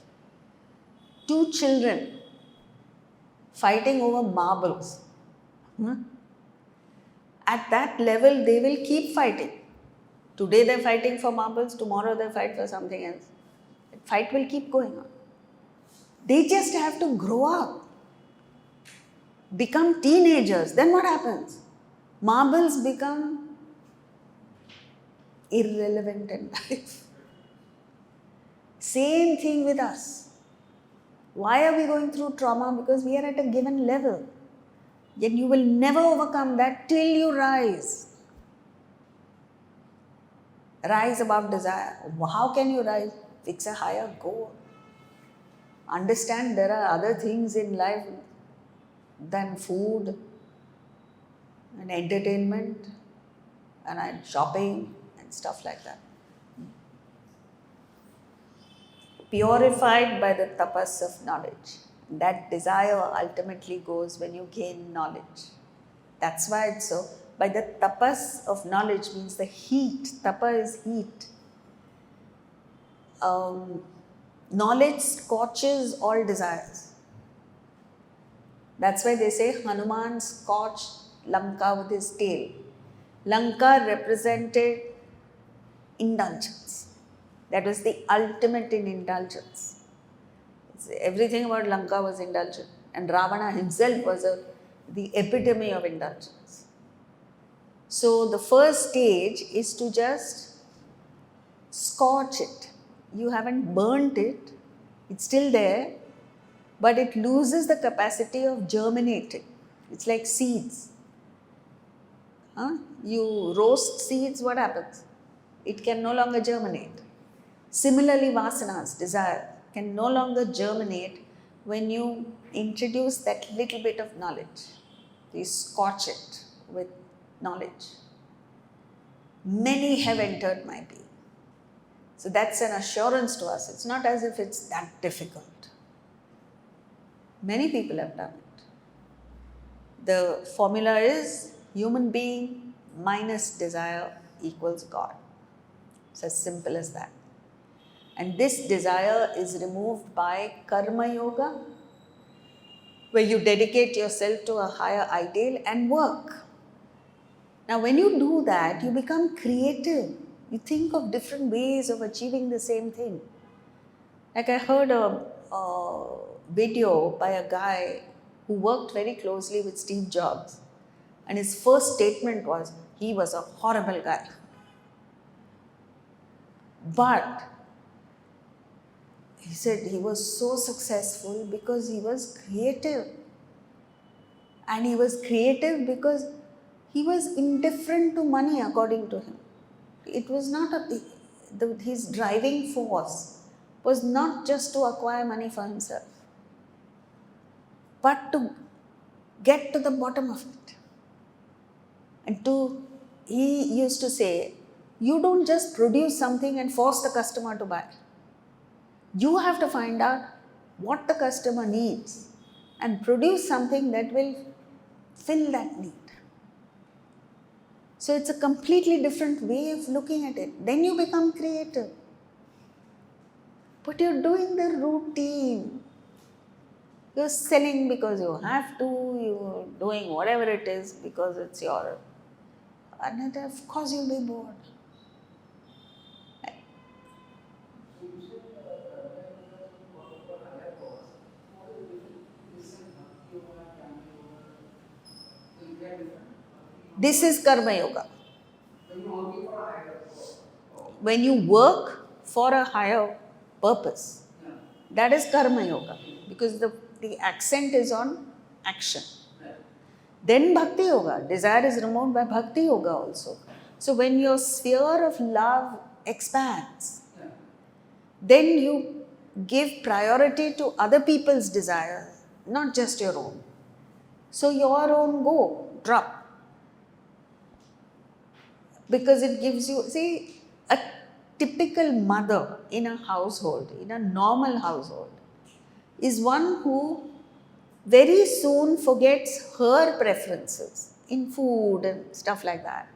Two children fighting over marbles. At that level, they will keep fighting. Today they're fighting for marbles, tomorrow they fight for something else. The fight will keep going on. They just have to grow up, become teenagers. Then what happens? Marbles become irrelevant in life. Same thing with us. Why are we going through trauma? Because we are at a given level. Yet you will never overcome that till you rise. Rise above desire. How can you rise? Fix a higher goal. Understand there are other things in life than food and entertainment and shopping and stuff like that. Purified by the tapas of knowledge. That desire ultimately goes when you gain knowledge. That's why it's so. By the tapas of knowledge means the heat. Tapa is heat. Knowledge scorches all desires. That's why they say Hanuman scorched Lanka with his tail. Lanka represented indulgence. That was the ultimate in indulgence. Everything about Lanka was indulgent. And Ravana himself was the epitome of indulgence. So the first stage is to just scorch it. You haven't burnt it, it's still there, but it loses the capacity of germinating. It's like seeds. You roast seeds, what happens? It can no longer germinate. Similarly, vasanas, desire, can no longer germinate when you introduce that little bit of knowledge. You scorch it with knowledge. Many have entered my being. So that's an assurance to us. It's not as if it's that difficult. Many people have done it. The formula is human being minus desire equals God. It's as simple as that. And this desire is removed by karma yoga, where you dedicate yourself to a higher ideal and work. Now, when you do that, you become creative. You think of different ways of achieving the same thing. Like I heard a video by a guy who worked very closely with Steve Jobs. And his first statement was, he was a horrible guy. But he said he was so successful because he was creative. And he was creative because he was indifferent to money, according to him. It was not his driving force was not just to acquire money for himself, but to get to the bottom of it. And he used to say, you don't just produce something and force the customer to buy. You have to find out what the customer needs and produce something that will fill that need. So it's a completely different way of looking at it. Then you become creative. But you're doing the routine. You're selling because you have to, you're doing whatever it is because it's your, and of course you'll be bored. This is Karma Yoga. When you working for a higher When you work for a higher purpose, yeah. that is Karma Yoga, because the accent is on action. Right. Then Bhakti Yoga, desire is removed by Bhakti Yoga also. So when your sphere of love expands, Yeah. then you give priority to other people's desire, not just your own. So your own drop. Because it gives you, see, a typical mother in a household, in a normal household, is one who very soon forgets her preferences in food and stuff like that,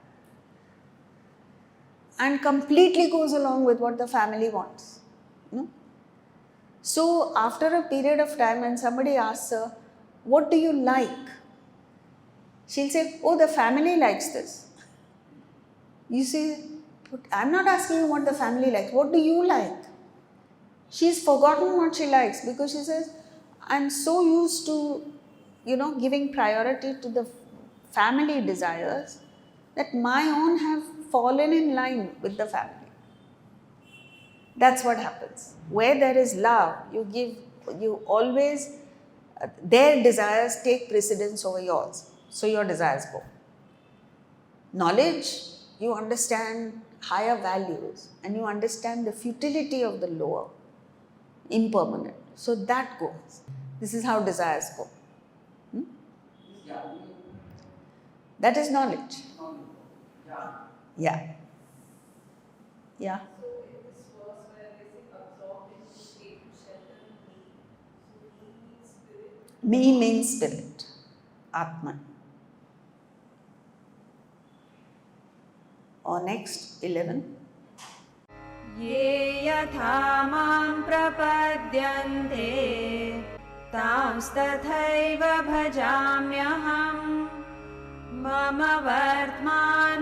and completely goes along with what the family wants. So after a period of time, when somebody asks her, what do you like? She'll say, oh, the family likes this. You see, but I'm not asking you what the family likes. What do you like? She's forgotten what she likes because she says, I'm so used to, giving priority to the family desires that my own have fallen in line with the family. That's what happens. Where there is love, you always, their desires take precedence over yours. So your desires go. Knowledge, you understand higher values and you understand the futility of the lower, impermanent. So that goes. This is how desires go. Yeah. That is knowledge. Yeah. Yeah. Yeah. So in this verse where they say absorbed into state to shelter me, so me means spirit. Me means spirit. Atman. Or next, 11. ये यथा मां प्रपद्यन्ते तांस्तथैव भजाम्यहम् मम वर्त्मानुवर्तन्ते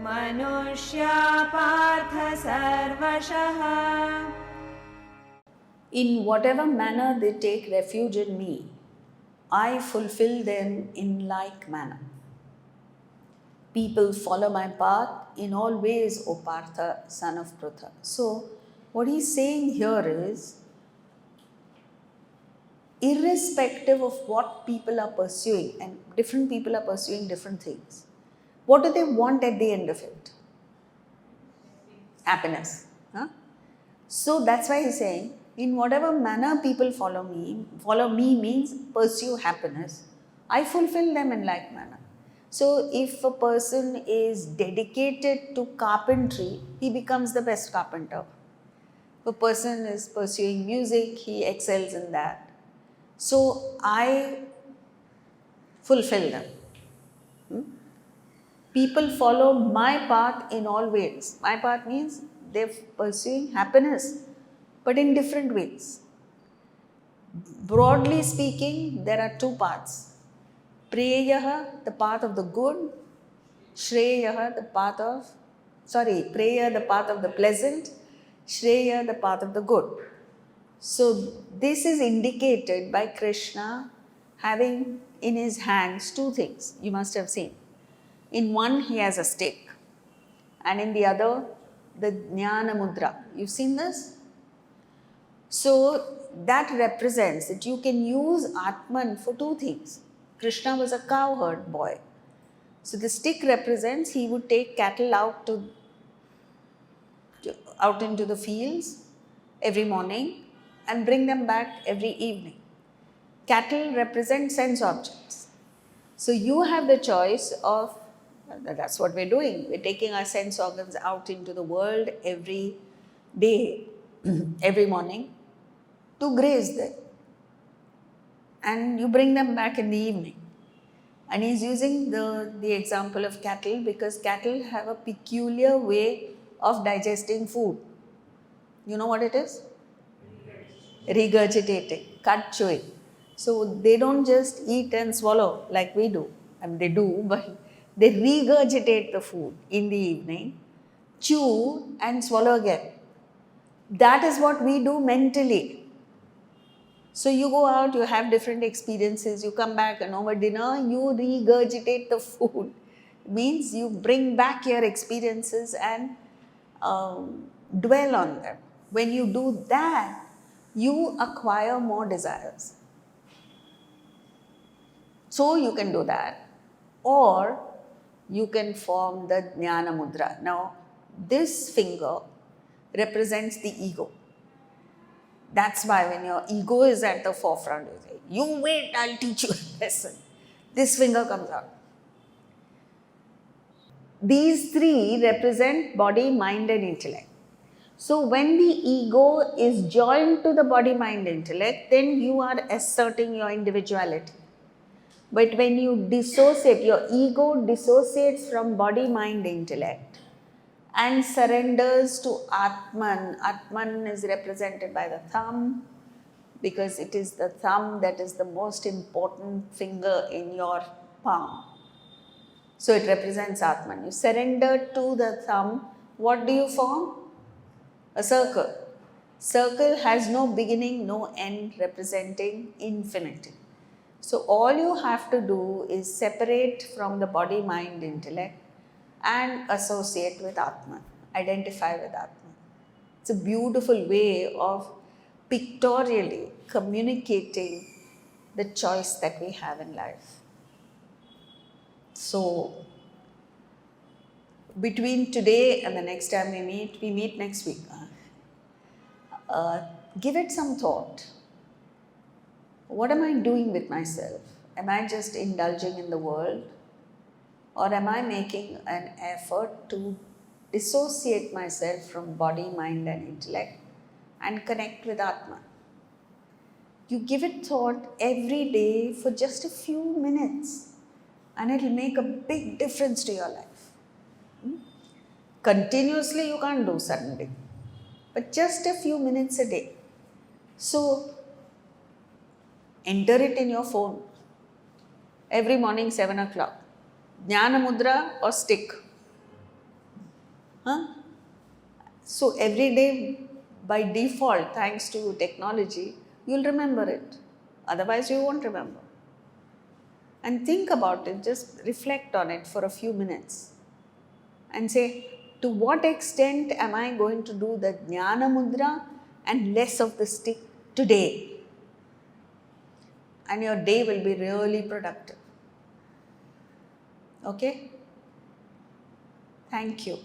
मनुष्या पार्थ सर्वशः. In whatever manner they take refuge in me, I fulfill them in like manner. People follow my path in all ways, O Partha, son of Pritha. So, what he's saying here is, irrespective of what people are pursuing, and different people are pursuing different things, what do they want at the end of it? Happiness. Huh? So, that's why he's saying, in whatever manner people follow me means pursue happiness, I fulfill them in like manner. So, if a person is dedicated to carpentry, he becomes the best carpenter. If a person is pursuing music, he excels in that. So, I fulfill them. People follow my path in all ways. My path means they're pursuing happiness, but in different ways. Broadly speaking, there are two paths. Preyaha, the path of the good. Shreyaha, the path of the pleasant. Shreya, the path of the good. So this is indicated by Krishna having in his hands two things you must have seen. In one he has a stick and in the other the Jnana Mudra. You've seen this? So that represents that you can use Atman for two things. Krishna was a cowherd boy. So the stick represents he would take cattle out into the fields every morning and bring them back every evening. Cattle represent sense objects. So you have the choice of, that's what we're doing. We're taking our sense organs out into the world every day, every morning, to graze there. And you bring them back in the evening. And he's using the example of cattle because cattle have a peculiar way of digesting food. You know what it is? Regurgitating, cut chewing. So they don't just eat and swallow like we do. I mean, they do, but they regurgitate the food in the evening, chew and swallow again. That is what we do mentally. So you go out, you have different experiences, you come back, and over dinner you regurgitate the food. Means you bring back your experiences and dwell on them. When you do that, you acquire more desires. So you can do that, or you can form the Jnana Mudra. Now, this finger represents the ego. That's why when your ego is at the forefront, you say, "You wait, I'll teach you a lesson." This finger comes out. These three represent body, mind, and intellect. So when the ego is joined to the body, mind, intellect, then you are asserting your individuality. But when you dissociate, your ego dissociates from body, mind, intellect and surrenders to Atman. Atman is represented by the thumb, because it is the thumb that is the most important finger in your palm. So it represents Atman. You surrender to the thumb. What do you form? A circle. Circle has no beginning, no end, representing infinity. So all you have to do is separate from the body, mind, intellect and associate with Atman, identify with Atman. It's a beautiful way of pictorially communicating the choice that we have in life. So between today and the next time we meet next week. Give it some thought. What am I doing with myself? Am I just indulging in the world? Or am I making an effort to dissociate myself from body, mind, and intellect and connect with Atman? You give it thought every day for just a few minutes, and it will make a big difference to your life. Continuously you can't do suddenly, but just a few minutes a day. So enter it in your phone every morning 7 o'clock. Jnana Mudra or stick. So every day by default, thanks to technology, you'll remember it. Otherwise you won't remember. And think about it, just reflect on it for a few minutes and say, to what extent am I going to do the Jnana Mudra and less of the stick today? And your day will be really productive. Okay? Thank you.